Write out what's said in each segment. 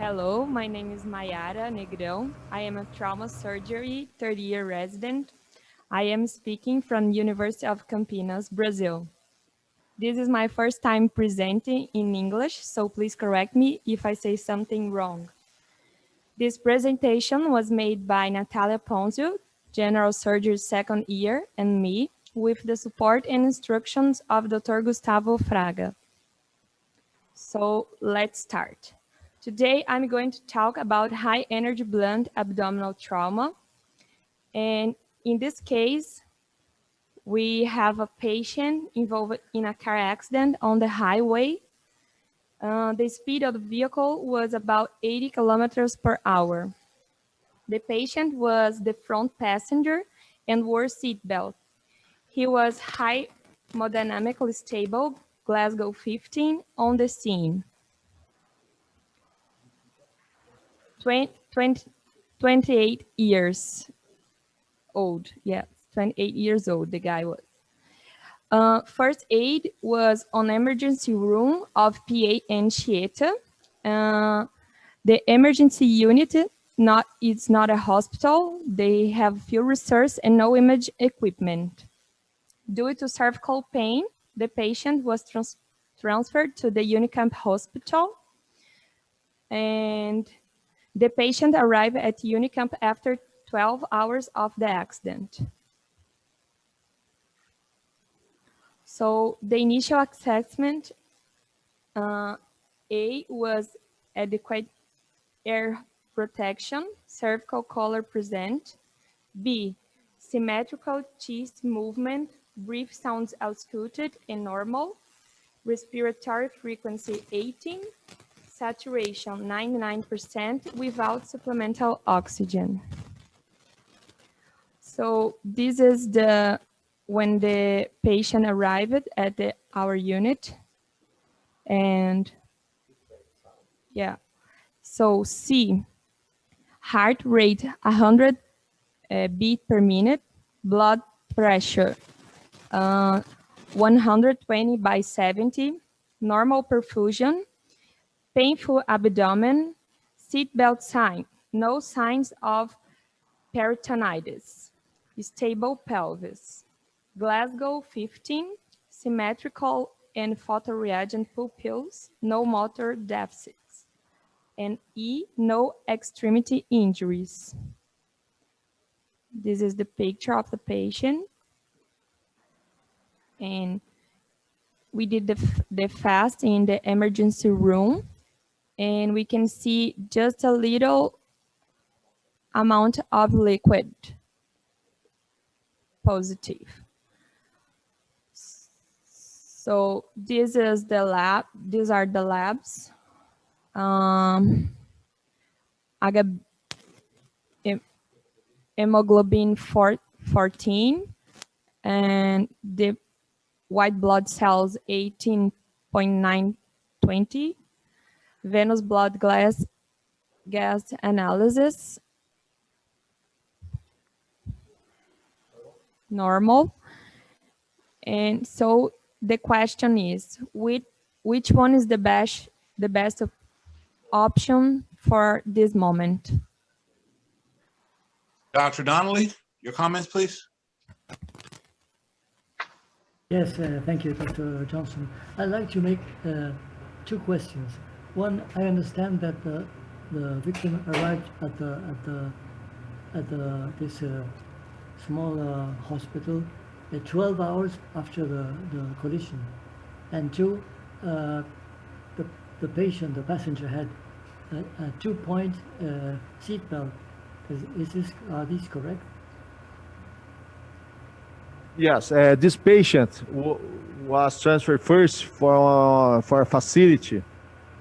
Hello, my name is Mayara Negrao. I am a trauma surgery third-year resident. I am speaking from University of Campinas, Brazil. This is my first time presenting in English, so please correct me if I say something wrong. This presentation was made by Natalia Ponzio, General Surgery second year, and me, with the support and instructions of Dr. Gustavo Fraga. So let's start. Today, I'm going to talk about high energy blunt abdominal trauma. And in this case, we have a patient involved in a car accident on the highway. The speed of the vehicle was about 80 kilometers per hour. The patient was the front passenger and wore seatbelt. He was hemodynamically stable, Glasgow 15, on the scene. 28 years old. Yes, 28 years old, the guy was. First aid was on emergency room of PA Anchieta. The emergency unit it's not a hospital. They have few resources and no image equipment. Due to cervical pain, the patient was transferred to the Unicamp hospital, and the patient arrived at Unicamp after 12 hours of the accident. So the initial assessment, A was adequate air protection, cervical collar present. B, symmetrical chest movement, brief sounds ausculted and normal. Respiratory frequency 18. Saturation 99% without supplemental oxygen. So this is when the patient arrived at our unit. And yeah, so C, heart rate 100 beat per minute, blood pressure 120 by 70, normal perfusion, painful abdomen, seatbelt sign, no signs of peritonitis, stable pelvis, Glasgow 15, symmetrical and photoreagent pupils, no motor deficits, and E, no extremity injuries. This is the picture of the patient. And we did the fast in the emergency room. And we can see just a little amount of liquid positive. So this is the lab. These are the labs. Hemoglobin 14 and the white blood cells 18.920. Venous blood gas analysis, normal. And so the question is, which one is the best option for this moment? Dr. Donnelly, your comments, please. Yes, thank you, Dr. Johnson. I'd like to make two questions. One, I understand that the victim arrived at this small hospital 12 hours after the collision, and two, the patient, the passenger, had a 2-point seatbelt. Are these correct? Yes, this patient was transferred first for a facility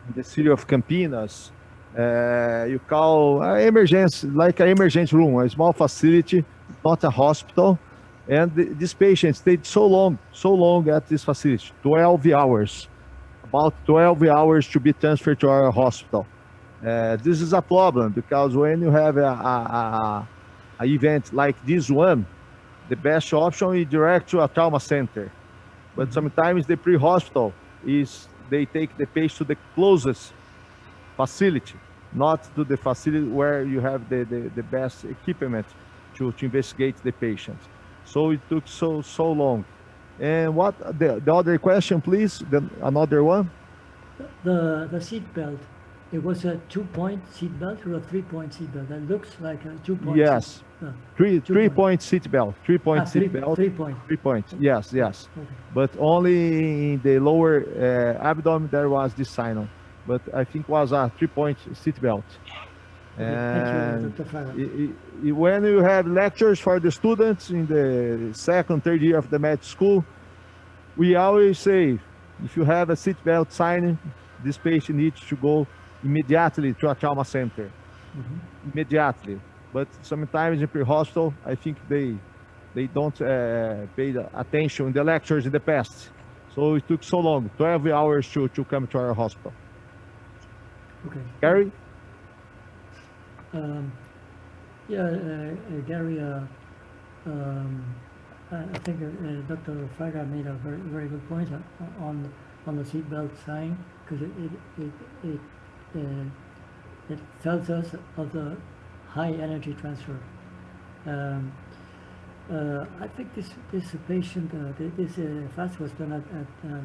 in the city of Campinas. You call emergency, like an emergency room, a small facility, not a hospital. And this patient stayed so long at this facility, 12 hours, about 12 hours to be transferred to our hospital. This is a problem because when you have a event like this one, the best option is direct to a trauma center. But sometimes the pre-hospital is they take the patient to the closest facility. not to the facility where you have the best equipment to investigate the patient. So it took so long. And what the other question, please? Another one? The seat belt. It was a 2-point seat belt or a 3-point seat belt? That looks like a 2-point. Yes. Three-point seat belt. 3-point seat belt. 3-point. 3-point. Yes. Okay. But only in the lower abdomen there was this sign on. But I think was a 3-point seat belt. Okay, And thank you, Dr. Fraga. when you have lectures for the students in the second, third year of the med school, we always say, if you have a seat belt sign, this patient needs to go immediately to a trauma center. Immediately. But sometimes in pre-hospital, I think they don't pay the attention in the lectures in the past. So it took so long, 12 hours to come to our hospital. Okay. Gary? Gary, I think Dr. Fraga made a very good point on the seatbelt sign, because it tells us of the high energy transfer. I think this patient, this FAST was done at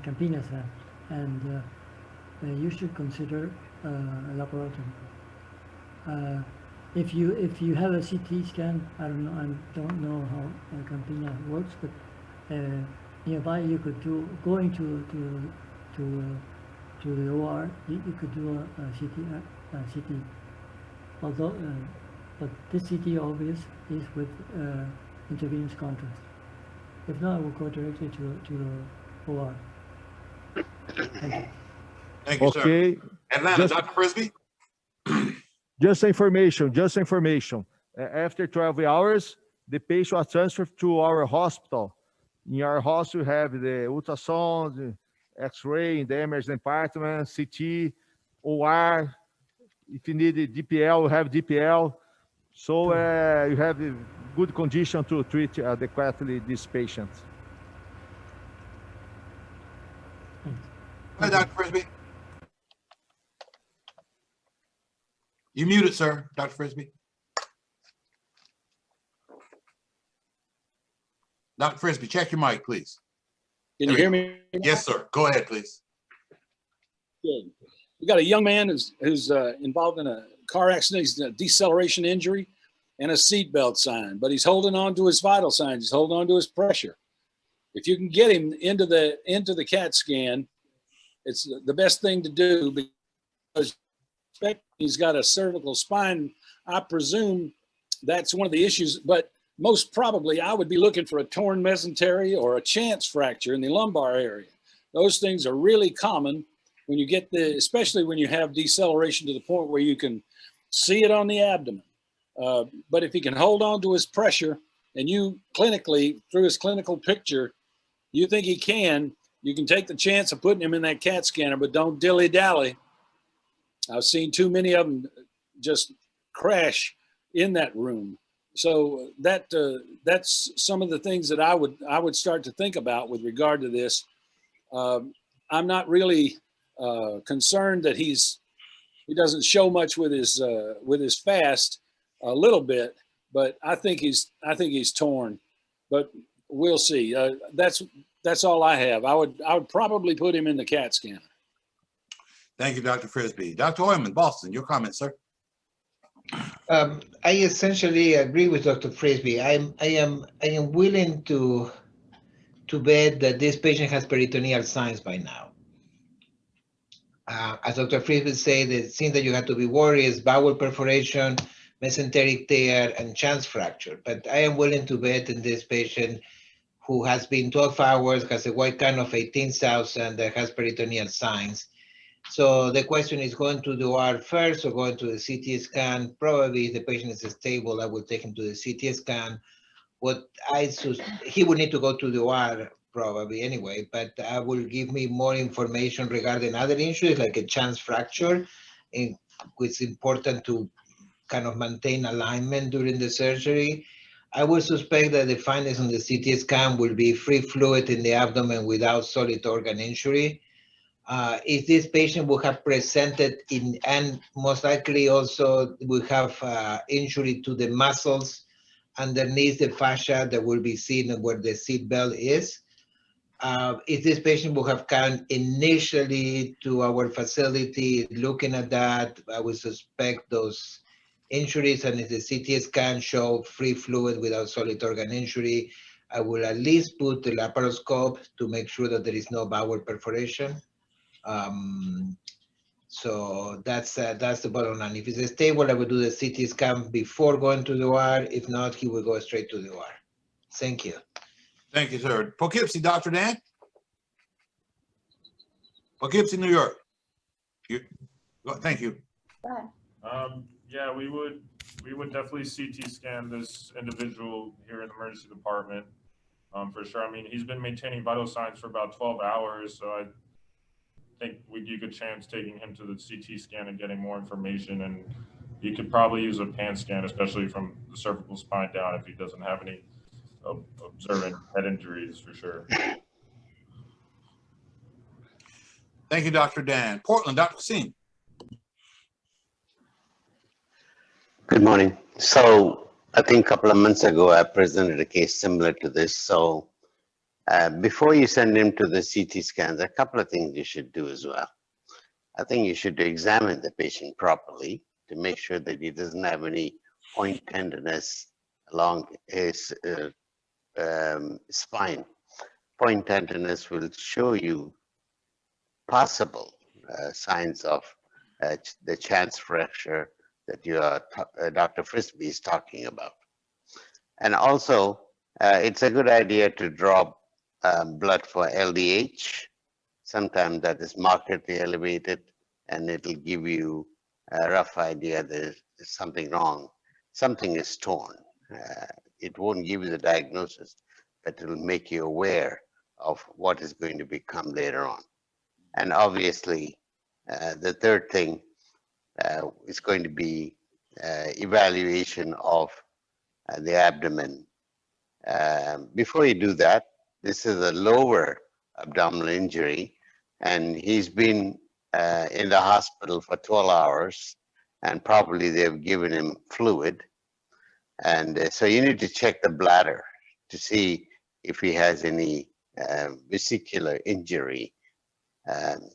Campinas, and you should consider a laparotomy. If you have a CT scan, I don't know how Campinas works, but nearby you could do, going to the OR, you could do a CT. Although, but this CT always is with intravenous contrast. If not, I will go directly to the OR. Thank you. Thank you, Okay. sir. Atlanta, Dr. Frisbee? Just information. After 12 hours, the patient was transferred to our hospital. In our hospital, we have the ultrasound, X-ray in the emergency department, CT, OR. If you need a DPL, we have DPL. So you have a good condition to treat adequately this patient. Hi, Dr. Frisbee. You muted, sir, Dr. Frisbee. Dr. Frisbee, check your mic, please. Can you hear me? Yes, sir. Go ahead, please. Good. We got a young man who's involved in a car accident. He's a deceleration injury and a seatbelt sign, but he's holding on to his vital signs. He's holding on to his pressure. If you can get him into the CAT scan, it's the best thing to do, because he's got a cervical spine. I presume that's one of the issues, but most probably I would be looking for a torn mesentery or a chance fracture in the lumbar area. Those things are really common when you get especially when you have deceleration to the point where you can see it on the abdomen. But if he can hold on to his pressure, and you clinically, through his clinical picture, you think he can, you can take the chance of putting him in that CAT scanner, but don't dilly-dally. I've seen too many of them just crash in that room. So that's some of the things that I would start to think about with regard to this. I'm not really concerned that he doesn't show much with his fast, a little bit, but I think he's torn. But we'll see. That's all I have. I would probably put him in the CAT scanner. Thank you, Dr. Frisbee. Dr. Oyman, Boston, your comment, sir. I essentially agree with Dr. Frisbee. I am willing to bet that this patient has peritoneal signs by now. As Dr. Frisbee said, the thing that you have to be worried is bowel perforation, mesenteric tear, and chance fracture. But I am willing to bet in this patient who has been 12 hours, has a white count of 18,000, that has peritoneal signs. So the question is, going to the OR first or going to the CT scan? Probably if the patient is stable, I will take him to the CT scan. He would need to go to the OR probably anyway, but I will give me more information regarding other issues like a chance fracture, which is important to kind of maintain alignment during the surgery. I would suspect that the findings on the CT scan will be free fluid in the abdomen without solid organ injury. If this patient would have presented in, and most likely also would have injury to the muscles underneath the fascia that will be seen where the seat belt is. If this patient would have come initially to our facility, looking at that, I would suspect those injuries, and if the CT scan show free fluid without solid organ injury, I will at least put the laparoscope to make sure that there is no bowel perforation. So that's the bottom line. If it's stable, I would do the CT scan before going to the OR. If not, he will go straight to the OR. Thank you. Thank you, sir. Poughkeepsie, Dr. Dan? Poughkeepsie, New York. Thank you. Yeah, we would definitely CT scan this individual here in the emergency department, for sure. I mean, he's been maintaining vital signs for about 12 hours, so I think we'd give a good chance taking him to the CT scan and getting more information. And you could probably use a pan scan, especially from the cervical spine down, if he doesn't have any observant head injuries, for sure. Thank you, Dr. Dan. Portland, Dr. Kassim. Good morning. So I think a couple of months ago, I presented a case similar to this. So before you send him to the CT scans, a couple of things you should do as well. I think you should examine the patient properly to make sure that he doesn't have any point tenderness along his spine. Point tenderness will show you possible signs of the chance fracture that Dr. Frisbee is talking about. And also, it's a good idea to draw blood for LDH. Sometimes that is markedly elevated, and it'll give you a rough idea that there's something wrong. Something is torn. It won't give you the diagnosis, but it'll make you aware of what is going to become later on. And obviously, the third thing is going to be evaluation of the abdomen. Before you do that, this is a lower abdominal injury, and he's been in the hospital for 12 hours, and probably they've given him fluid. And so you need to check the bladder to see if he has any vesicular injury.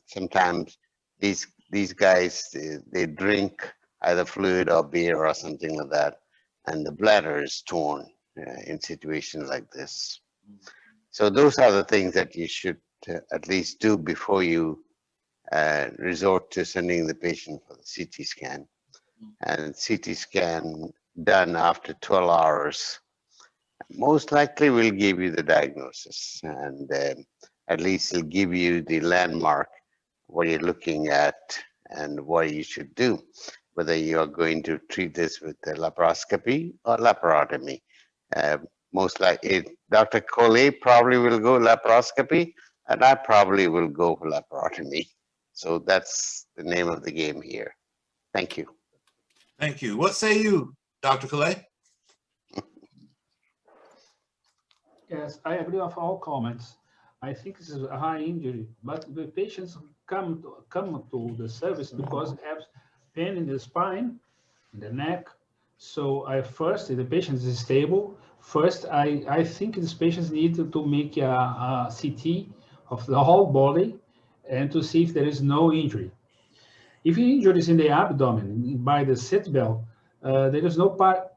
Sometimes these guys, they drink either fluid or beer or something like that, and the bladder is torn in situations like this. So those are the things that you should at least do before you resort to sending the patient for the CT scan. And CT scan done after 12 hours most likely will give you the diagnosis, and at least it'll give you the landmark, what you're looking at and what you should do, whether you're going to treat this with the laparoscopy or laparotomy. Most likely, Dr. Coley probably will go laparoscopy, and I probably will go for laparotomy. So that's the name of the game here. Thank you. Thank you. What say you, Dr. Coley? Yes, I agree with all comments. I think this is a high injury, but the patients come to the service because they have pain in the spine, in the neck. So first, if the patient is stable, first I think these patients need to make a CT of the whole body and to see if there is no injury. If the injury is in the abdomen by the seat belt, there is no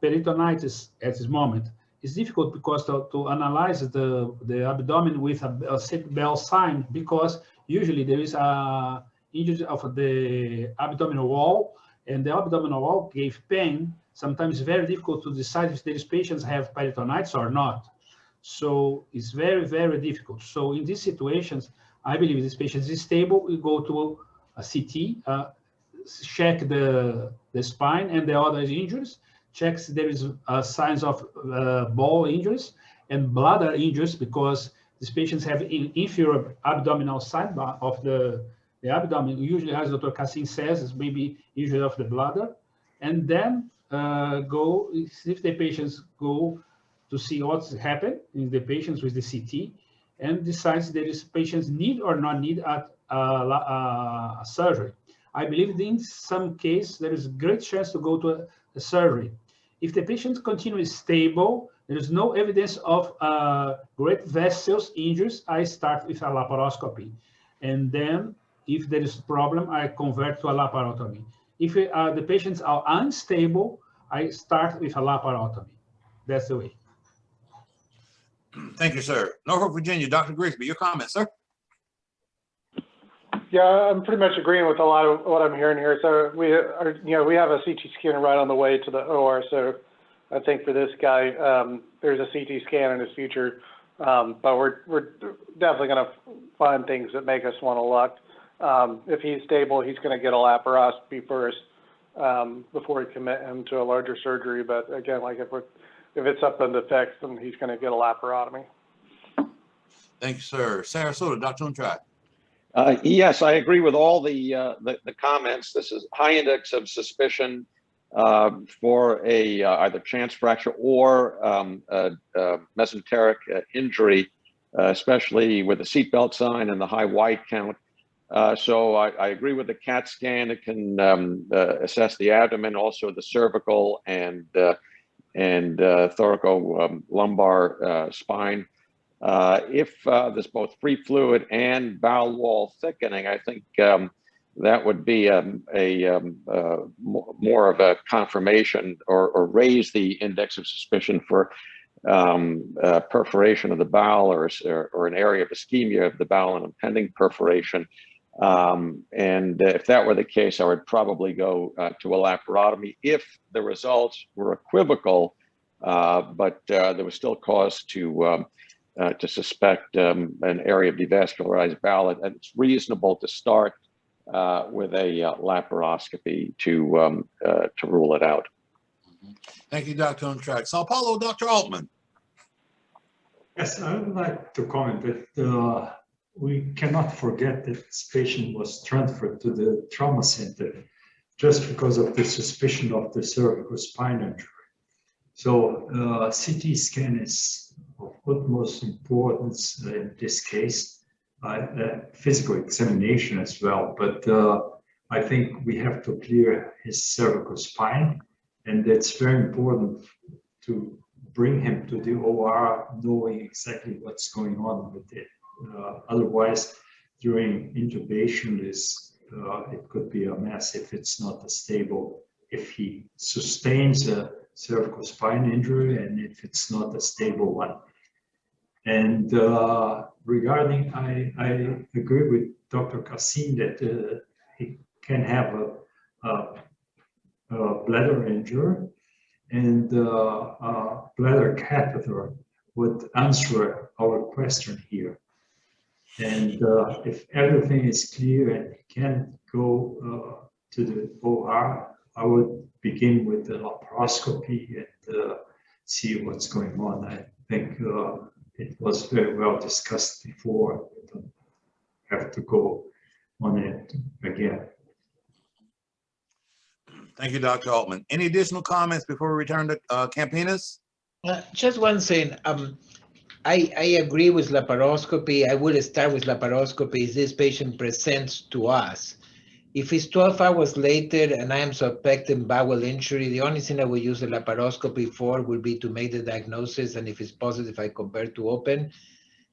peritonitis at this moment. It's difficult because to analyze the abdomen with a seat belt sign, because usually there is a injury of the abdominal wall, and the abdominal wall gave pain. Sometimes it's very difficult to decide if these patients have peritonitis or not. So it's very, very difficult. So in these situations, I believe this patient is stable. We go to a CT, check the spine and the other injuries, checks there is signs of ball injuries and bladder injuries, because these patients have inferior abdominal side of the abdomen. Usually, as Dr. Kassim says, it's maybe injury of the bladder. And then if the patients go to see what's happened in the patients with the CT and decides there is patients need or not need surgery. I believe in some case there is a great chance to go to a surgery. If the patient continues stable, there is no evidence of great vessels injuries, I start with a laparoscopy. And then if there is a problem, I convert to a laparotomy. If the patients are unstable, I start with a laparotomy. That's the way. Thank you, sir. Norfolk, Virginia, Dr. Grigsby, your comment, sir. Yeah, I'm pretty much agreeing with a lot of what I'm hearing here. So we are, we have a CT scanner right on the way to the OR. So I think for this guy, there's a CT scan in his future, but we're definitely going to find things that make us want to look. If he's stable, he's going to get a laparoscopy first before we commit him to a larger surgery. But again, like if it's up in the text, then he's going to get a laparotomy. Thank you, sir. Sarasota, Dr. Untrack. Yes, I agree with all the comments. This is high index of suspicion for a either chance fracture or mesenteric injury, especially with the seatbelt sign and the high white count. So I agree with the CAT scan. It can assess the abdomen, also the cervical and thoracolumbar spine. If there's both free fluid and bowel wall thickening, I think that would be more of a confirmation or raise the index of suspicion for perforation of the bowel or an area of ischemia of the bowel and impending perforation. And if that were the case, I would probably go to a laparotomy if the results were equivocal, but there was still cause to suspect an area of devascularized bowel. And it's reasonable to start with a laparoscopy to rule it out. Thank you, Dr. Untrack. Sao Paulo, Dr. Altman. Yes, I would like to comment that we cannot forget that this patient was transferred to the trauma center just because of the suspicion of the cervical spine injury. So CT scan is of utmost importance in this case, physical examination as well. But I think we have to clear his cervical spine, and it's very important to bring him to the OR knowing exactly what's going on with it. Otherwise, during intubation, it could be a mess if it's not stable, if he sustains a cervical spine injury and if it's not a stable one. And regarding, I agree with Dr. Kassim that he can have a bladder injury, and bladder catheter would answer our question here. And if everything is clear and he can go to the OR, I would begin with the laparoscopy and see what's going on. I think it was very well discussed before. We don't have to go on it again. Thank you, Dr. Altman. Any additional comments before we return to Campinas? Just one thing. I agree with laparoscopy. I would start with laparoscopy if this patient presents to us. If it's 12 hours later and I am suspecting bowel injury, the only thing I will use the laparoscopy for will be to make the diagnosis, and if it's positive, I convert to open,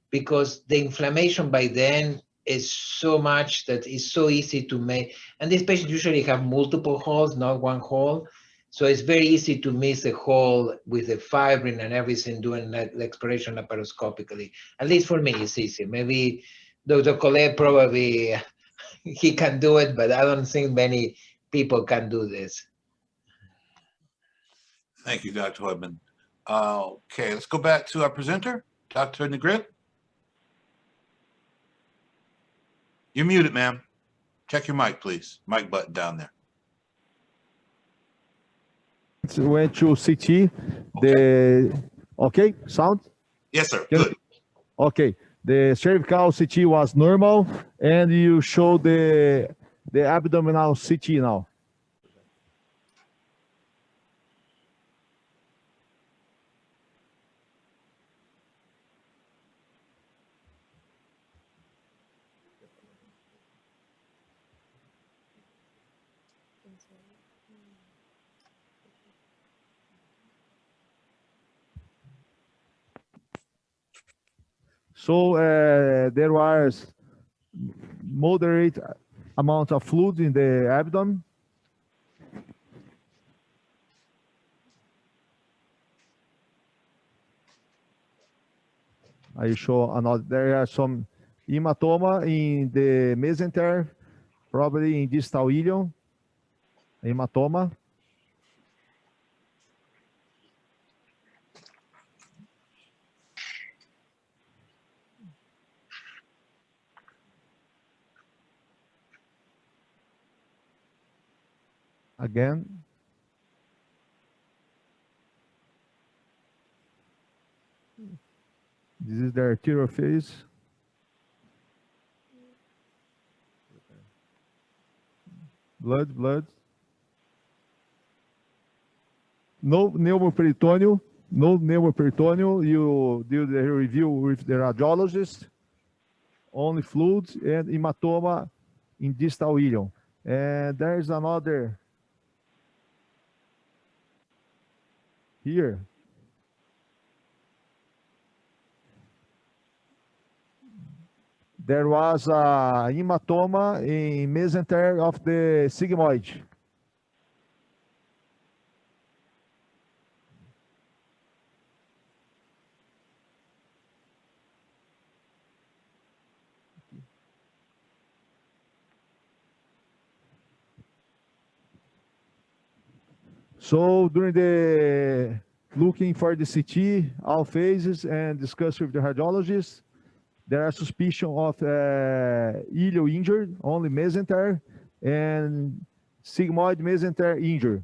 because the inflammation by then is so much that it's so easy to make. And these patients usually have multiple holes, not one hole. So it's very easy to miss a hole with the fibrin and everything doing the exploration laparoscopically. At least for me, it's easy. Maybe Dr. Collet probably, he can do it, but I don't think many people can do this. Thank you, Dr. Hoyman. Okay, let's go back to our presenter, Dr. Negrao. You're muted, ma'am. Check your mic, please. Mic button down there. Went to CT. Okay, sound? Yes, sir. Good. Okay, the cervical CT was normal, and you show the abdominal CT now. So there was moderate amount of fluid in the abdomen. I show another. There are some hematoma in the mesentery, probably in distal ilium. Hematoma. Again. This is the arterial phase. Blood. No pneumoperitoneal. No pneumoperitoneal. You do the review with the radiologist. Only fluid and hematoma in distal ilium. And there is another here. There was a hematoma in mesentery of the sigmoid. So during the looking for the CT, all phases, and discuss with the radiologist, there are suspicion of ilio injured, only mesentery, and sigmoid mesentery injury.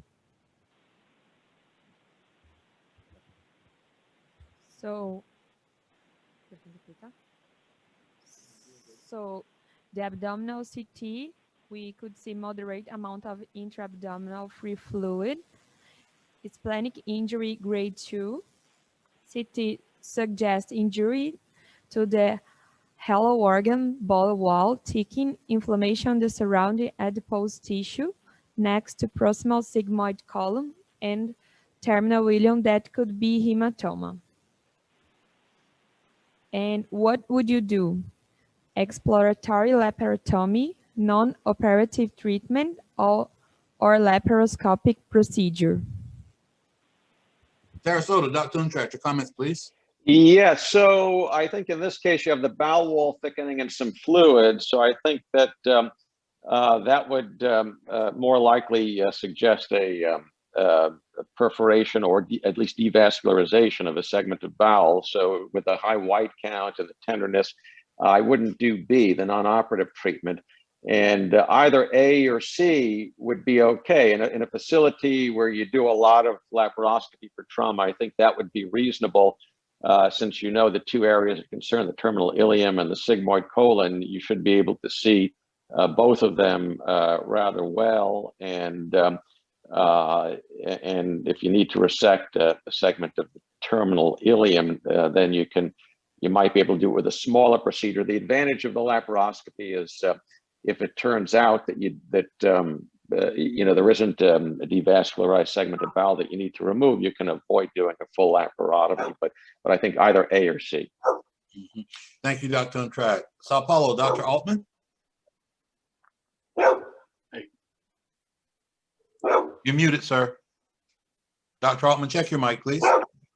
So the abdominal CT, we could see moderate amount of intra-abdominal free fluid. Splenic injury grade 2. CT suggests injury to the hollow organ ball wall, thickening, inflammation in the surrounding adipose tissue next to proximal sigmoid column and terminal ileum that could be hematoma. And what would you do? Exploratory laparotomy, non-operative treatment, or laparoscopic procedure? Sarasota, Dr. Untrecht, your comments, please. Yeah, so I think in this case you have the bowel wall thickening and some fluid. So I think that that would more likely suggest a perforation or at least devascularization of a segment of bowel. So with a high white count and the tenderness, I wouldn't do B, the non-operative treatment. And either A or C would be okay. In a facility where you do a lot of laparoscopy for trauma, I think that would be reasonable. Since you know the two areas of concern, the terminal ileum and the sigmoid colon, you should be able to see both of them rather well. And if you need to resect a segment of the terminal ileum, then you might be able to do it with a smaller procedure. The advantage of the laparoscopy is if it turns out that there isn't a devascularized segment of bowel that you need to remove, you can avoid doing a full laparotomy. But I think either A or C. Mm-hmm. Thank you, Dr. Untrecht. Sao Paulo, Dr. Altman. You're muted, sir. Dr. Altman, check your mic, please.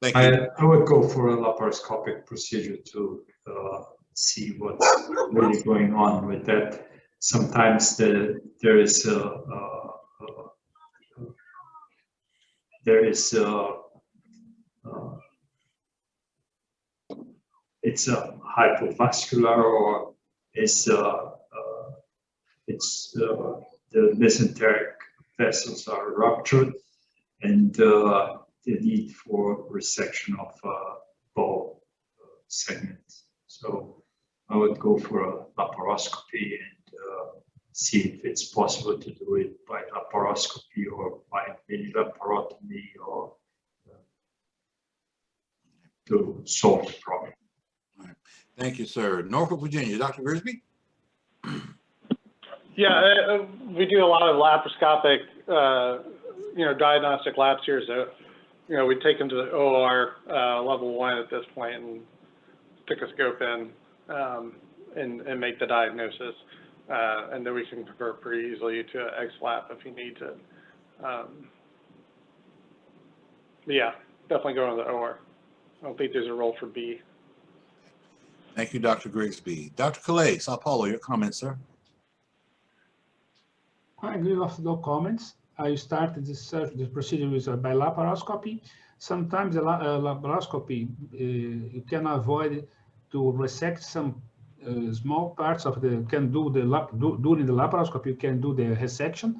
Thank you. I would go for a laparoscopic procedure to see what's really going on with that. Sometimes there is it's a hypovascular, or it's the mesenteric vessels are ruptured, and the need for resection of bowel segments. So I would go for a laparoscopy and see if it's possible to do it by laparoscopy or by mini laparotomy, or to solve the problem. All right. Thank you, sir. Norfolk, Virginia, Dr. Grisby. Yeah, we do a lot of laparoscopic, diagnostic labs here. So, we take them to the OR level 1 at this point and stick a scope in and make the diagnosis. And then we can convert pretty easily to an X-lap if you need to. Yeah, definitely go to the OR. I don't think there's a role for B. Thank you, Dr. Grigsby. Dr. Calais, Sao Paulo, your comments, sir. I agree with the comments. I started this procedure with by laparoscopy. Sometimes the laparoscopy, you can avoid to resect some small parts of the, during the laparoscopy, you can do the resection,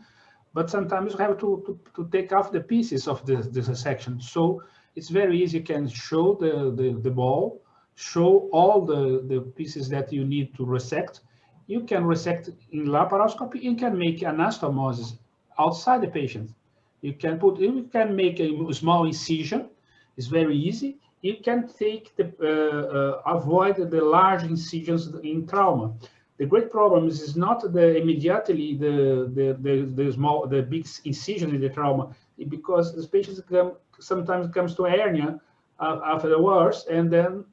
but sometimes you have to take off the pieces of the resection. So it's very easy. You can show the ball, show all the pieces that you need to resect. You can resect in laparoscopy. You can make anastomosis outside the patient. You can make a small incision. It's very easy. You can take avoid the large incisions in trauma. The great problem is not immediately the big incision in the trauma, because the patients sometimes comes to hernia afterwards, and then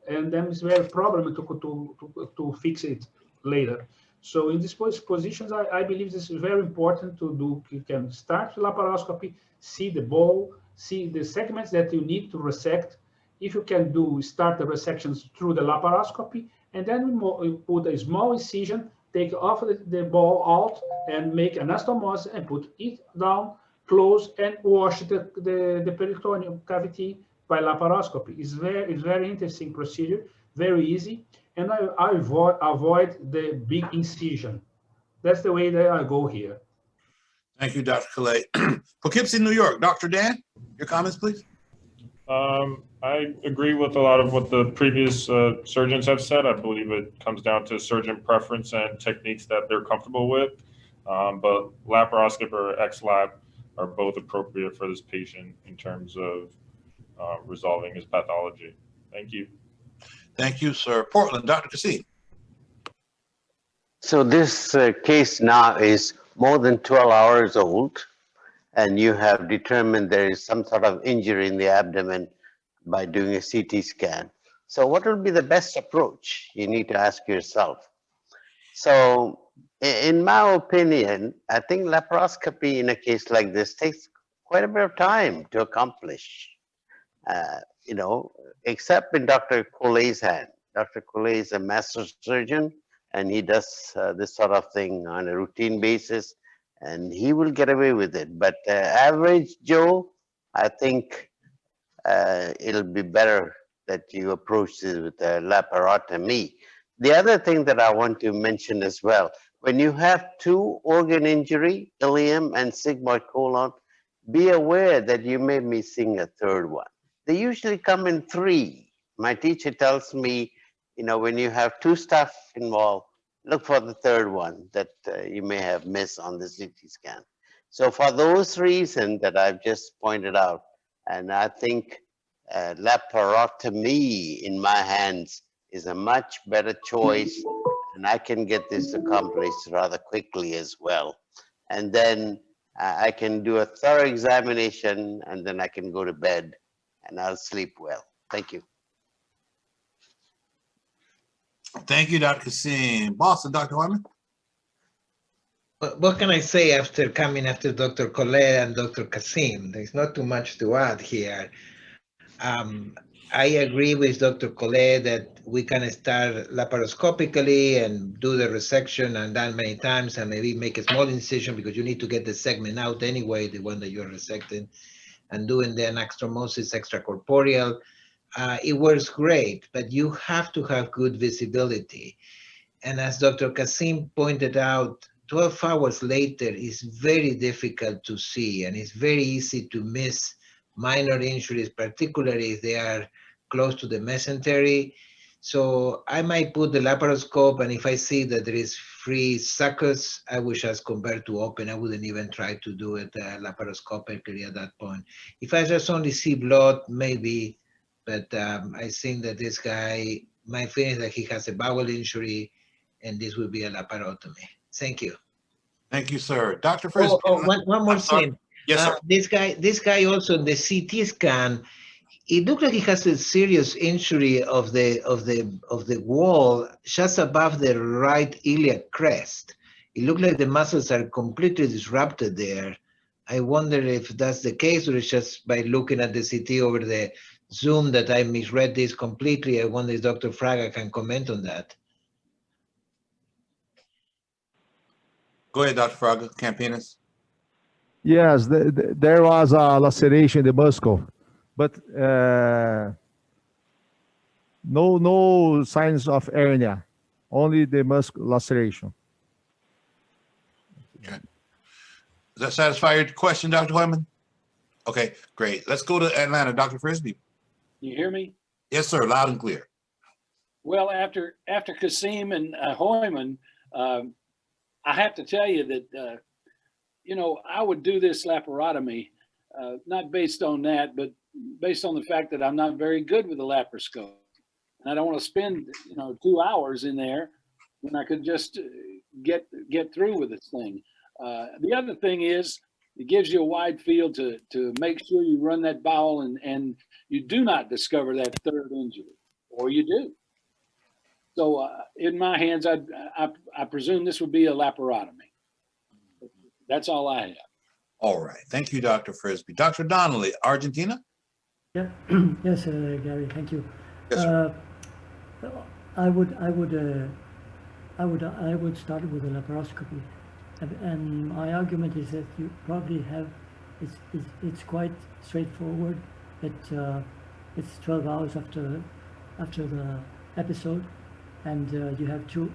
it's very problem to fix it later. So in these positions, I believe this is very important to do. You can start laparoscopy, see the ball, see the segments that you need to resect. If you can start the resections through the laparoscopy, and then you put a small incision, take off the ball out, and make anastomosis and put it down, close, and wash the peritoneum cavity by laparoscopy. It's very interesting procedure, very easy, and I avoid the big incision. That's the way that I go here. Thank you, Dr. Calais. Poughkeepsie, New York. Dr. Dan, your comments, please. I agree with a lot of what the previous surgeons have said. I believe it comes down to surgeon preference and techniques that they're comfortable with. But laparoscopy or X-lap are both appropriate for this patient in terms of resolving his pathology. Thank you. Thank you, sir. Portland, Dr. Kassim. So this case now is more than 12 hours old, and you have determined there is some sort of injury in the abdomen by doing a CT scan. So what will be the best approach? You need to ask yourself. So in my opinion, I think laparoscopy in a case like this takes quite a bit of time to accomplish, except in Dr. Colay's hand. Dr. Colay is a master surgeon, and he does this sort of thing on a routine basis, and he will get away with it. But average Joe, I think it'll be better that you approach this with a laparotomy. The other thing that I want to mention as well, when you have 2 organ injury, ileum and sigmoid colon, be aware that you may be missing a 3rd one. They usually come in 3. My teacher tells me, when you have 2 stuff involved, look for the 3rd one that you may have missed on the CT scan. So for those reasons that I've just pointed out, and I think laparotomy in my hands is a much better choice, and I can get this accomplished rather quickly as well. And then I can do a thorough examination, and then I can go to bed and I'll sleep well. Thank you. Thank you, Dr. Kassim. Boston, Dr. Harmon. What can I say after coming after Dr. Collet and Dr. Kassim? There's not too much to add here. I agree with Dr. Collet that we can start laparoscopically and do the resection and done many times, and maybe make a small incision because you need to get the segment out anyway, the one that you're resecting, and doing the anastomosis extracorporeal. It works great, but you have to have good visibility. And as Dr. Kassim pointed out, 12 hours later is very difficult to see, and it's very easy to miss minor injuries, particularly if they are close to the mesentery. So I might put the laparoscope, and if I see that there is free succus, I would just convert to open. I wouldn't even try to do it laparoscopically at that point. If I just only see blood, maybe, but I think that this guy, my feeling is that he has a bowel injury, and this would be a laparotomy. Thank you. Thank you, sir. Dr. Frisbee. One more thing. Yes, sir. This guy also in the CT scan, it looked like he has a serious injury of the wall just above the right iliac crest. It looked like the muscles are completely disrupted there. I wonder if that's the case, or it's just by looking at the CT over the Zoom that I misread this completely. I wonder if Dr. Fraga can comment on that. Go ahead, Dr. Fraga, Campinas. Yes, there was a laceration in the muscle, but no signs of hernia, only the muscle laceration. Okay. Does that satisfy your question, Dr. Hoyman? Okay, great. Let's go to Atlanta. Dr. Frisbee. You hear me? Yes, sir. Loud and clear. Well, after Kasim and Hoyman, I have to tell you that, you know, I would do this laparotomy, not based on that, but based on the fact that I'm not very good with the laparoscope. And I don't want to spend, you know, 2 hours in there when I could just get through with this thing. The other thing is, it gives you a wide field to make sure you run that bowel and you do not discover that third injury, or you do. So in my hands, I presume this would be a laparotomy. That's all I have. All right. Thank you, Dr. Frisbee. Dr. Donnelly, Argentina? Yeah. Yes, Gary, thank you. Yes, sir. I would start with a laparoscopy, and my argument is that you probably have it's quite straightforward. It's 12 hours after the episode, and you have two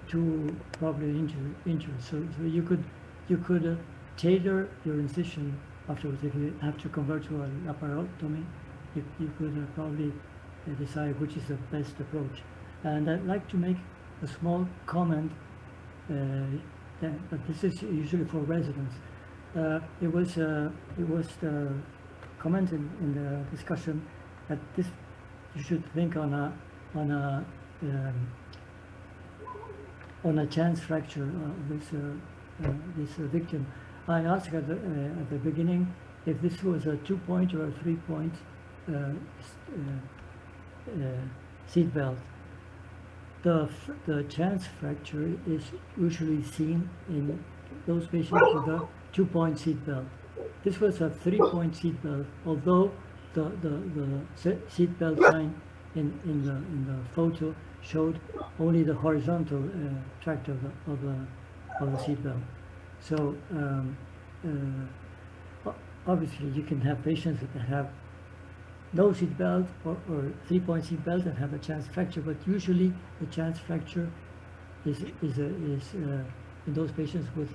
probably injuries. So you could tailor your incision afterwards. If you have to convert to a laparotomy, you could probably decide which is the best approach. And I'd like to make a small comment, but this is usually for residents. It was commented in the discussion that you should think on a chance fracture of this victim. I asked at the beginning if this was a 2-point or a 3-point seat belt. The chance fracture is usually seen in those patients with a 2-point seat belt. This was a 3-point seat belt, although the seat belt sign in the photo showed only the horizontal tract of the seat belt. So obviously you can have patients that have no seat belt or 3-point seat belt and have a chance fracture, but usually the chance fracture is in those patients with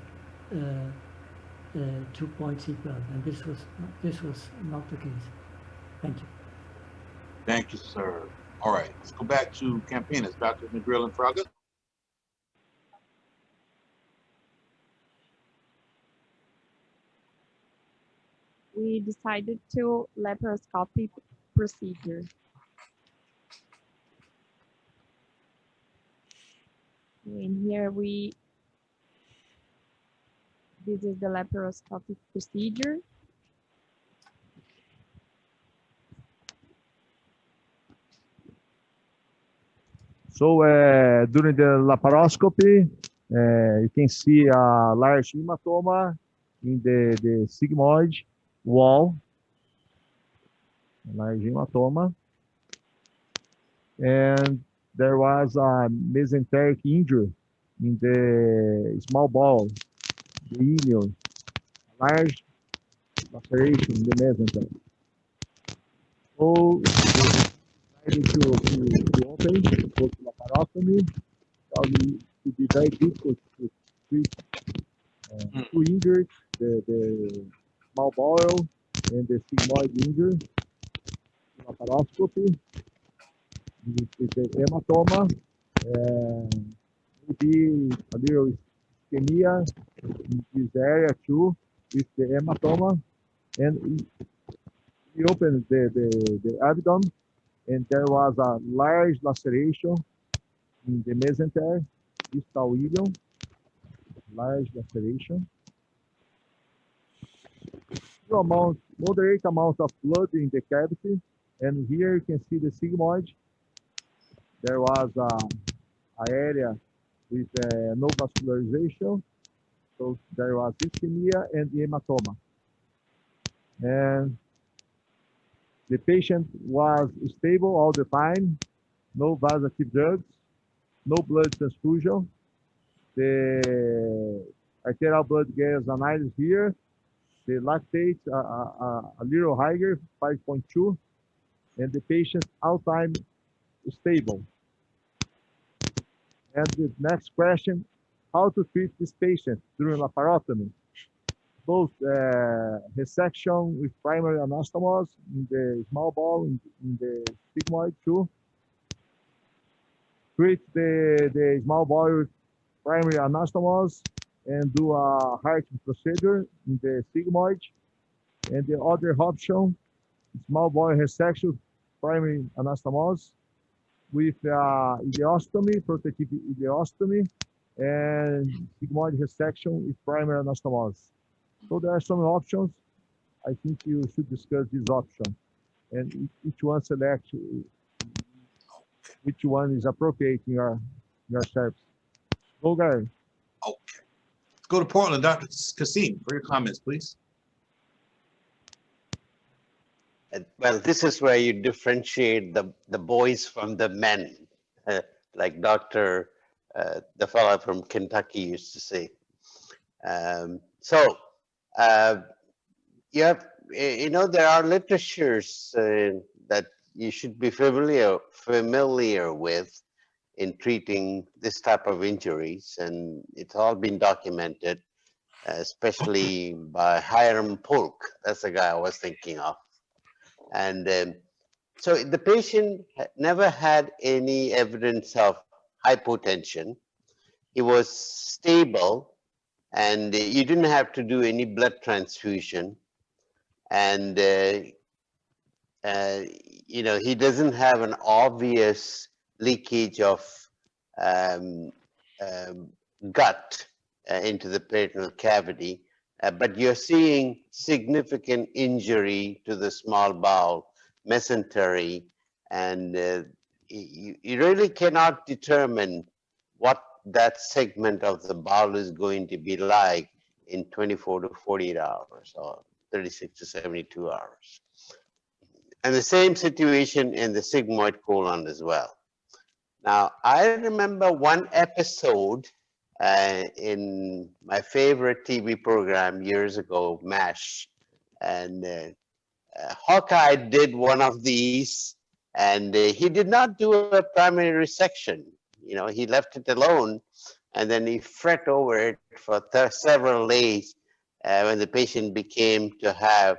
2-point seat belt, and this was not the case. Thank you. Thank you, sir. All right, let's go back to Campinas. Dr. Negrao and Fraga. We decided to laparoscopy procedure. And here this is the laparoscopic procedure. So during the laparoscopy, you can see a large hematoma in the sigmoid wall, a large hematoma, and there was a mesenteric injury in the small bowel, the ileum, a large laceration in the mesenteric. So to open, to go to laparotomy, probably would be very difficult to treat two injuries, the small bowel and the sigmoid injury. Laparoscopy, with the hematoma, maybe a little ischemia in this area too, with the hematoma, and we opened the abdomen, and there was a large laceration in the mesenteric, distal ileum, large laceration. moderate amount of blood in the cavity. And here you can see the sigmoid. There was an area with no vascularization. So there was ischemia and hematoma. And the patient was stable all the time, no vasoactive drugs, no blood transfusion. The arterial blood gas analysis here, the lactate a little higher, 5.2, and the patient all time stable. And the next question, how to treat this patient during laparotomy? Both resection with primary anastomose in the small bowel, in the sigmoid too. Treat the small bowel with primary anastomose and do a heart procedure in the sigmoid. And the other option, small bowel resection, primary anastomose with ileostomy, protective ileostomy, and sigmoid resection with primary anastomose. So there are some options. I think you should discuss this option, and each one select which one is appropriate in your service. Go, guys. Okay. Let's go to Portland. Dr. Kasim, for your comments, please. Well, this is where you differentiate the boys from the men, like Dr. The fellow from Kentucky used to say. You have, there are literatures that you should be familiar with in treating this type of injuries, and it's all been documented, especially by Hiram Polk. That's the guy I was thinking of. And so the patient never had any evidence of hypotension. He was stable, and you didn't have to do any blood transfusion. And, he doesn't have an obvious leakage of gut into the peritoneal cavity. But you're seeing significant injury to the small bowel, mesentery, and you really cannot determine what that segment of the bowel is going to be like in 24 to 48 hours or 36 to 72 hours. And the same situation in the sigmoid colon as well. Now, I remember one episode in my favorite TV program years ago, MASH, and Hawkeye did one of these, and he did not do a primary resection. He left it alone, and then he fret over it for several days when the patient became to have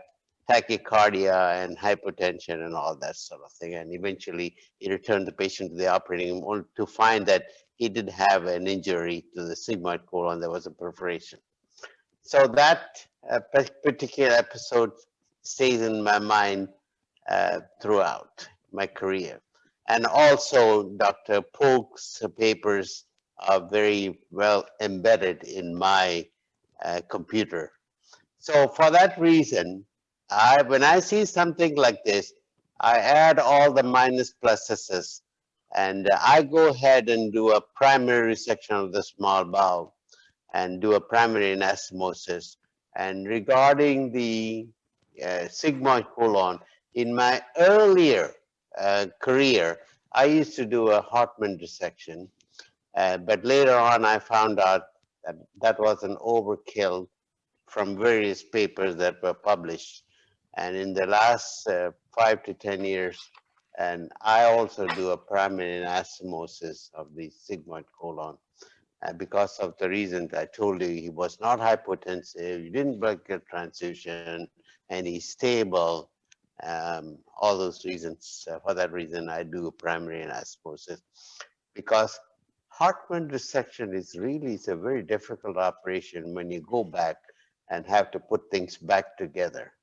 tachycardia and hypotension and all that sort of thing. And eventually he returned the patient to the operating room only to find that he did have an injury to the sigmoid colon. There was a perforation. So that particular episode stays in my mind throughout my career. And also Dr. Polk's papers are very well embedded in my computer. So for that reason, when I see something like this, I add all the minus pluses, and I go ahead and do a primary resection of the small bowel and do a primary anastomosis. And regarding the sigmoid colon, in my earlier career, I used to do a Hartmann dissection, but later on I found out that that was an overkill from various papers that were published. And in the last 5 to 10 years, and I also do a primary anastomosis of the sigmoid colon because of the reasons I told you. He was not hypotensive, he didn't break a transfusion, and he's stable. All those reasons, for that reason, I do a primary anastomosis, because Hartmann dissection is a very difficult operation when you go back and have to put things back together.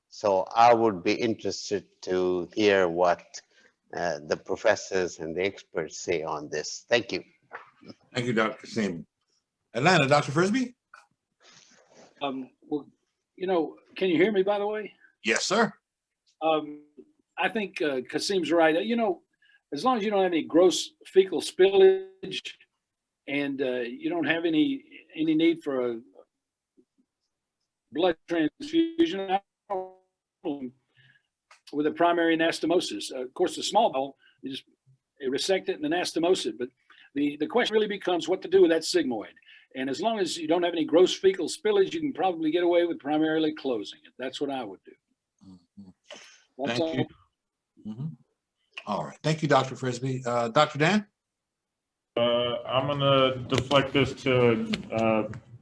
So I would be interested to hear what the professors and the experts say on this. Thank you. Thank you, Dr. Kasim. Atlanta, Dr. Frisbee? Well, You know, can you hear me, by the way? Yes, sir. I think Kasim's right. You know, as long as you don't have any gross fecal spillage and you don't have any need for a blood transfusion with a primary anastomosis. Of course, the small bowel, you just resect it and anastomose it. But the question really becomes what to do with that sigmoid. And as long as you don't have any gross fecal spillage, you can probably get away with primarily closing it. That's what I would do. That's Thank you. All right. Thank you, Dr. Frisbee. Dr. Dan? I'm going to deflect this to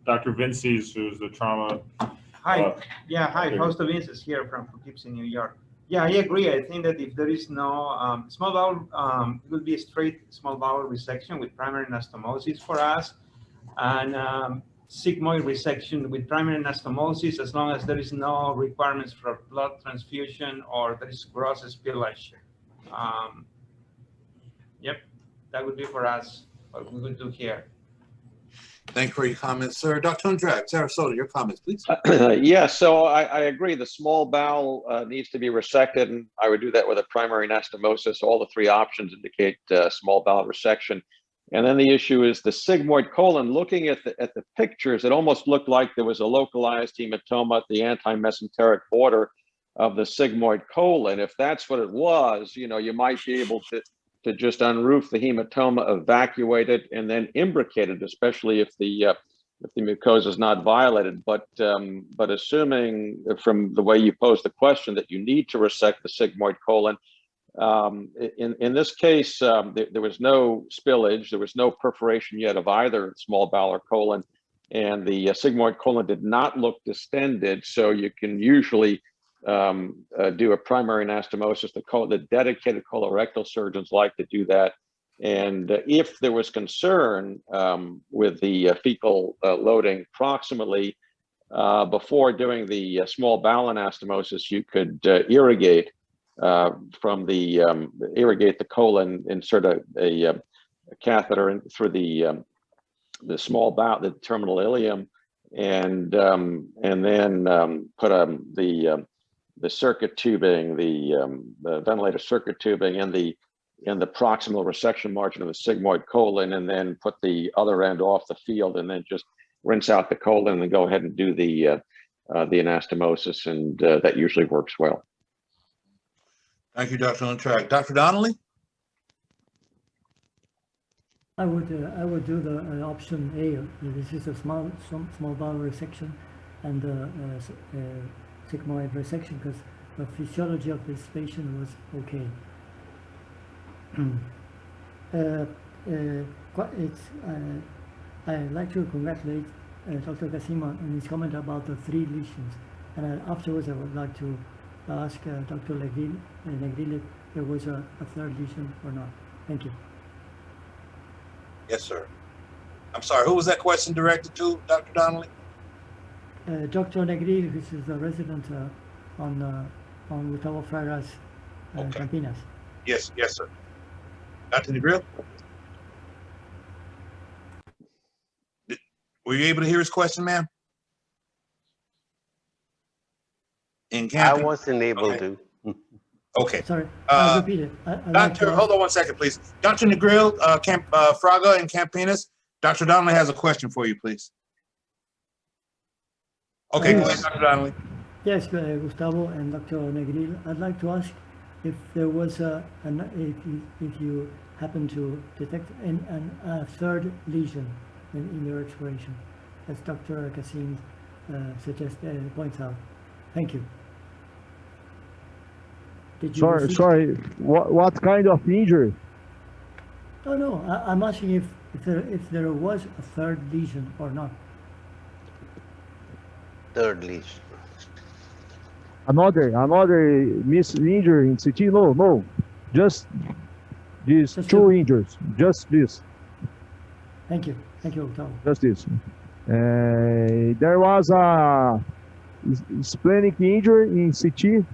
Dr. Vinces, who's the trauma. Hi. Hi. Fausto Vinces here from Poughkeepsie, New York. Yeah, I agree. I think that if there is no small bowel, it would be a straight small bowel resection with primary anastomosis for us, and sigmoid resection with primary anastomosis, as long as there is no requirements for blood transfusion or there is gross spillage. Yep, that would be for us what we would do here. Thank you for your comments, sir. Dr. Undrak, Sarasota, your comments, please. Yeah, so I agree. The small bowel needs to be resected, and I would do that with a primary anastomosis. All the three options indicate small bowel resection. And then the issue is the sigmoid colon. Looking at the pictures, it almost looked like there was a localized hematoma at the anti-mesenteric border of the sigmoid colon. If that's what it was, you know, you might be able to just unroof the hematoma, evacuate it, and then imbricate it, especially if the mucosa is not violated. But assuming from the way you posed the question that you need to resect the sigmoid colon, in this case, there was no spillage, there was no perforation yet of either small bowel or colon, and the sigmoid colon did not look distended, so you can usually do a primary anastomosis. The dedicated colorectal surgeons like to do that. And if there was concern with the fecal loading proximally, before doing the small bowel anastomosis, you could irrigate irrigate the colon, insert a catheter in through the small bowel, the terminal ileum, and then put the circuit tubing, the ventilator circuit tubing in the proximal resection margin of the sigmoid colon, and then put the other end off the field, and then just rinse out the colon and then go ahead and do the anastomosis, and that usually works well. Thank you, Dr. Undrak. Dr. Donnelly? I would do the option A. This is a small bowel resection and sigmoid resection, because the physiology of this patient was okay. I'd like to congratulate Dr. Kasim on his comment about the 3 lesions, and afterwards I would like to ask Dr. Negril if there was a 3rd lesion or not. Thank you. Yes, sir. I'm sorry, who was that question directed to, Dr. Donnelly? Dr. Negril, who is the resident on Gustavo Fraga's Campinas. Yes, sir. Dr. Negril? Were you able to hear his question, ma'am? I wasn't able to. Okay. Sorry, I'll repeat it. Doctor, hold on one second, please. Dr. Negril, Fraga and Campinas, Dr. Donnelly has a question for you, please. Okay, go ahead, Dr. Donnelly. Yes, Gustavo and Dr. Negril, I'd like to ask if there was if you happen to detect a 3rd lesion in your exploration, as Dr. Kasim points out. Thank you. Sorry, what kind of injury? Oh, no, I'm asking if there was a 3rd lesion or not. 3rd lesion. Another injury in CT? No, just these 2 injuries, just this. Thank you, Gustavo. Just this. There was a splenic injury in CT,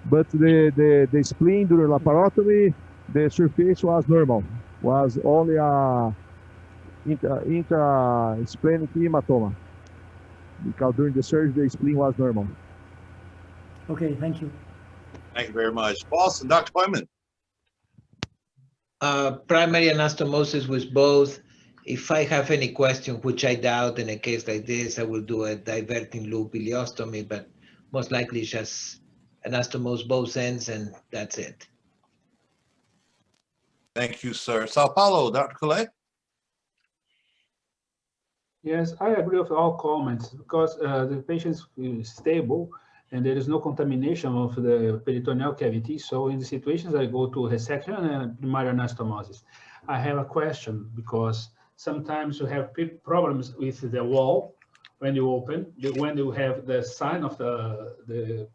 but the spleen during laparotomy, the surface was normal. Was only a intrasplenic hematoma. because during the surgery, the spleen was normal. Okay, thank you. Thank you very much. Boston, Dr. Hoyman. Primary anastomosis with both. If I have any question, which I doubt in a case like this, I will do a diverting loop ileostomy, but most likely just anastomose both ends and that's it. Thank you, sir. Sao Paulo, Dr. Collet. Yes, I agree with all comments because the patient is stable and there is no contamination of the peritoneal cavity. So in the situations I go to resection and primary anastomosis, I have a question because sometimes you have problems with the wall when you open, when you have the sign of the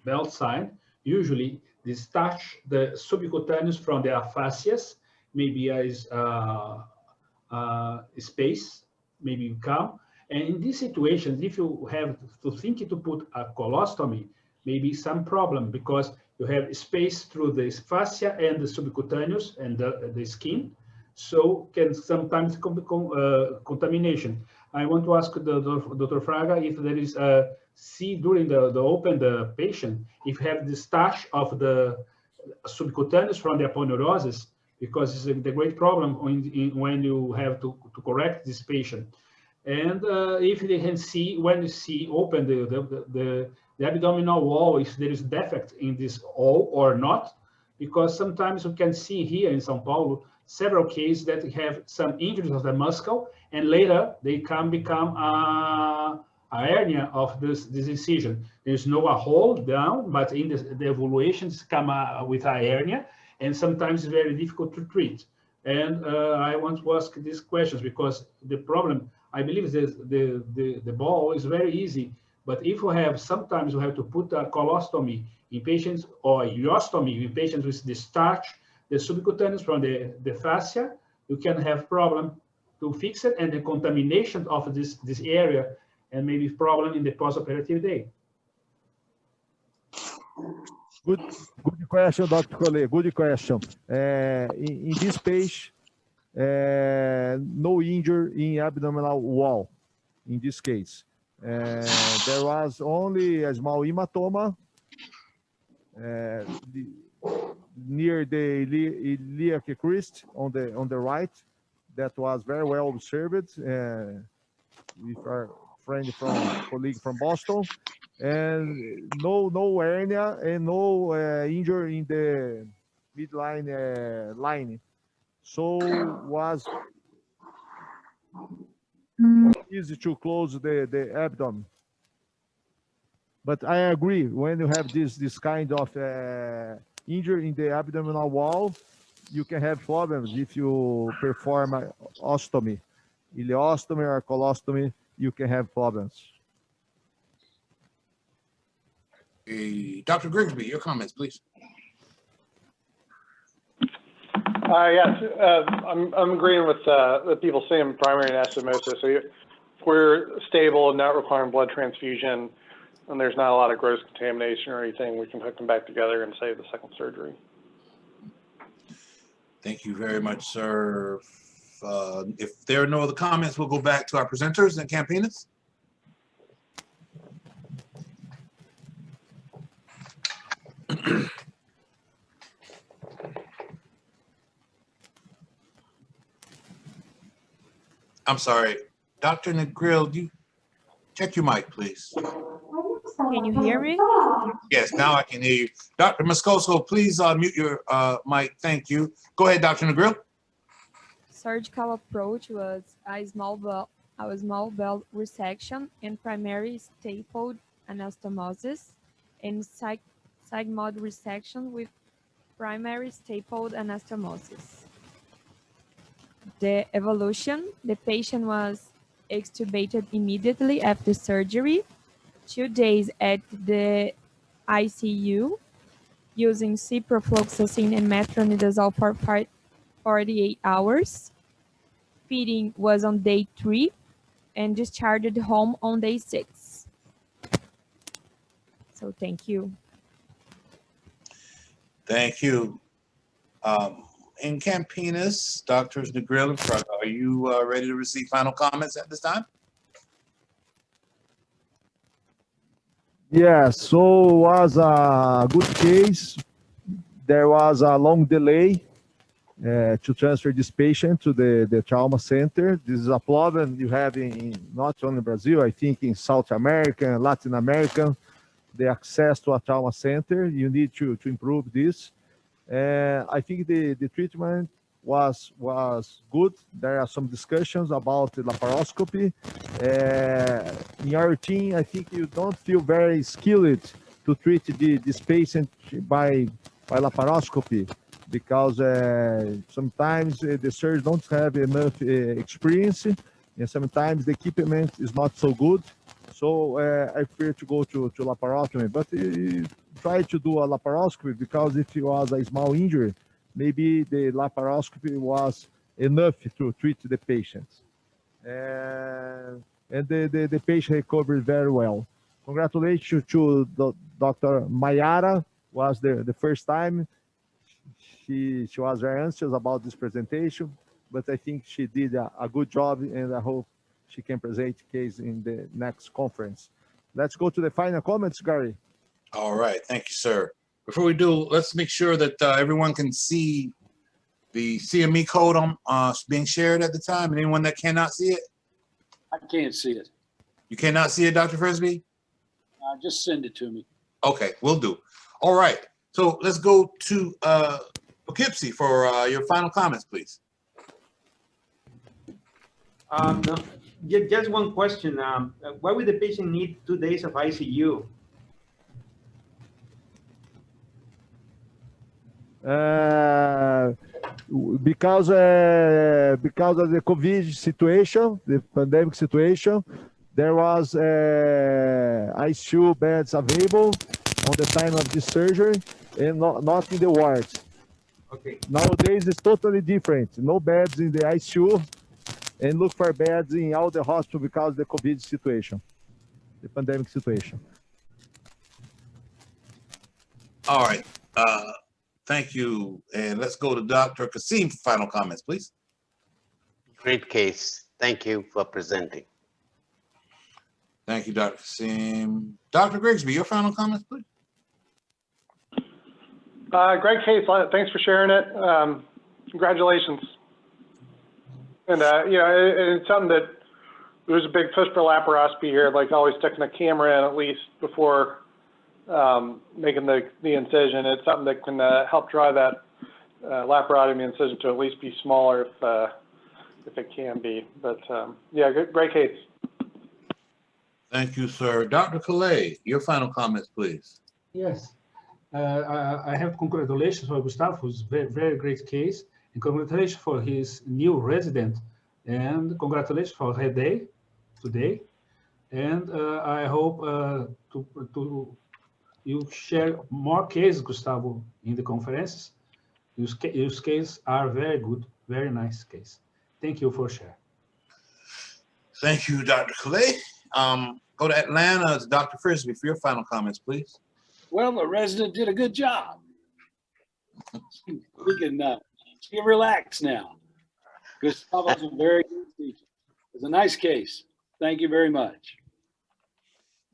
belt sign, usually this touch the subcutaneous from the aphasia, maybe as space, maybe you come. And in these situations, if you have to think to put a colostomy, maybe some problem because you have space through the fascia and the subcutaneous and the skin. So can sometimes contamination. I want to ask Dr. Fraga if there is see during the open the patient, if you have this touch of the subcutaneous from the aponeurosis, because it's the great problem when you have to correct this patient. And if they can see, when you see open the abdominal wall, if there is defect in this wall or not, because sometimes we can see here in São Paulo, several cases that have some injuries of the muscle, and later they can become a hernia of this incision. There's no a hole down, but in the evaluations come with a hernia, and sometimes it's very difficult to treat. And I want to ask these questions because the problem, I believe the ball is very easy, but if we have, sometimes we have to put a colostomy in patients or ileostomy in patients with the starch, the subcutaneous from the fascia, you can have problem to fix it and the contamination of this area and maybe problem in the postoperative day. Good question, Dr. Collet. Good question. In this page, no injury in abdominal wall in this case. There was only a small hematoma near the iliac crest on the right that was very well observed with our colleague from Boston, and no hernia and no injury in the midline line. So was easy to close the abdomen. But I agree, when you have this kind of injury in the abdominal wall, you can have problems if you perform an ostomy, ileostomy or colostomy, you can have problems. Dr. Grigsby, your comments, please. Yes, I'm agreeing with the people saying primary anastomosis. So if we're stable and not requiring blood transfusion, and there's not a lot of gross contamination or anything, we can hook them back together and save the second surgery. Thank you very much, sir. If there are no other comments, we'll go back to our presenters in Campinas. I'm sorry, Dr. Negrao, you check your mic, please. Can you hear me? Yes, now I can hear you. Dr. Moscoso, please mute your mic. Thank you. Go ahead, Dr. Negrao. Surgical approach was a small bell resection and primary stapled anastomosis, and sigmoid resection with primary stapled anastomosis. The evolution, the patient was extubated immediately after surgery, 2 days at the ICU, using ciprofloxacin and metronidazole for 48 hours. Feeding was on day 3 and discharged home on day 6. So thank you. Thank you. In Campinas, Drs. Negrao and Fraga, are you ready to receive final comments at this time? Yeah, so was a good case. There was a long delay to transfer this patient to the trauma center. This is a problem you have in not only Brazil, I think in South America and Latin America, the access to a trauma center. You need to improve this. I think the treatment was good. There are some discussions about the laparoscopy. In your team, I think you don't feel very skilled to treat this patient by laparoscopy because sometimes the surgeons don't have enough experience, and sometimes the equipment is not so good. So I prefer to go to laparotomy, but try to do a laparoscopy because if it was a small injury, maybe the laparoscopy was enough to treat the patients. And the patient recovered very well. Congratulations to Dr. Mayara, was the first time. She was very anxious about this presentation, but I think she did a good job, and I hope she can present the case in the next conference. Let's go to the final comments, Gary. All right, thank you, sir. Before we do, let's make sure that everyone can see the CME code being shared at the time. And anyone that cannot see it? I can't see it. You cannot see it, Dr. Frisbee? Just send it to me. Okay, will do. All right, so let's go to Poughkeepsie for your final comments, please. No, just one question. Why would the patient need 2 days of ICU? Because of the COVID situation, the pandemic situation, there was ICU beds available on the time of this surgery and not in the wards. Okay. Nowadays it's totally different. No beds in the ICU, and look for beds in all the hospitals because of the COVID situation, the pandemic situation. All right. Thank you. And let's go to Dr. Kasim for final comments, please. Great case. Thank you for presenting. Thank you, Dr. Kasim. Dr. Grigsby, your final comments, please. Great case. Thanks for sharing it. Congratulations. And, you know, it's something that there's a big push for laparoscopy here, like always sticking a camera in at least before making the incision. It's something that can help drive that laparotomy incision to at least be smaller if it can be. But yeah, great case. Thank you, sir. Dr. Calais, your final comments, please. Yes. I have congratulations for Gustavo, who's very great case, and congratulations for his new resident, and congratulations for her day today. And I hope you share more cases, Gustavo, in the conferences. Your cases are very good, very nice case. Thank you for sharing. Thank you, Dr. Calais. Go to Atlanta. It's Dr. Frisbee for your final comments, please. Well, the resident did a good job. We can relax now. Gustavo's a very good teacher. It's a nice case. Thank you very much.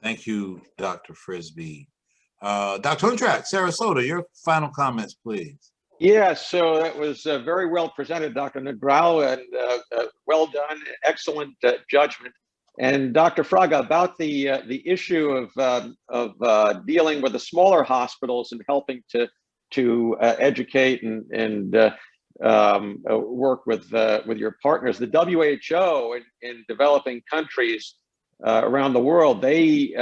Thank you, Dr. Frisbee. Dr. Untrak, Sarasota, your final comments, please. Yeah, so that was very well presented, Dr. Negrao, and well done, excellent judgment. And Dr. Fraga, about the issue of dealing with the smaller hospitals and helping to educate and work with your partners. The WHO in developing countries around the world, they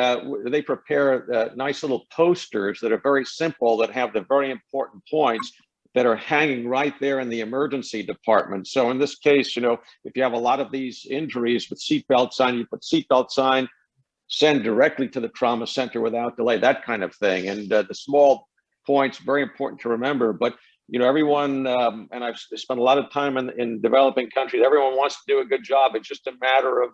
prepare nice little posters that are very simple, that have the very important points that are hanging right there in the emergency department. So in this case, you know, if you have a lot of these injuries with seatbelt sign, you put seatbelt sign, send directly to the trauma center without delay, that kind of thing. And the small points, very important to remember. But, you know, everyone, and I've spent a lot of time in developing countries, everyone wants to do a good job. It's just a matter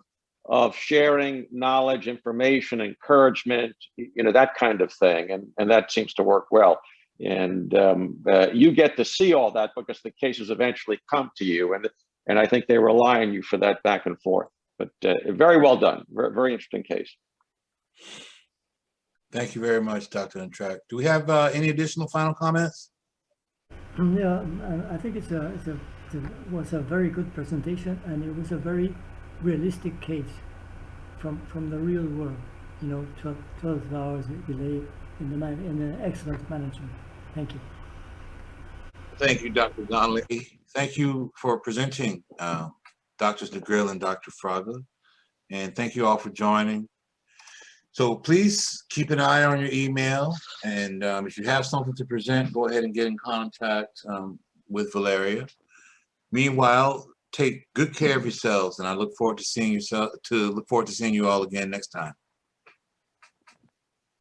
of sharing knowledge, information, encouragement, you know, that kind of thing. And that seems to work well. And you get to see all that because the cases eventually come to you, and I think they rely on you for that back and forth. But very well done, very interesting case. Thank you very much, Dr. Intl. Do we have any additional final comments? Yeah, I think it was a very good presentation, and it was a very realistic case from the real world. You know, 12 hours delay in the night, and an excellent management. Thank you. Thank you, Dr. Donnelly. Thank you for presenting, Drs. Negrao and Dr. Fraga, and thank you all for joining. So please keep an eye on your email, and if you have something to present, go ahead and get in contact with Valeria. Meanwhile, take good care of yourselves, and I look forward to seeing you all again next time.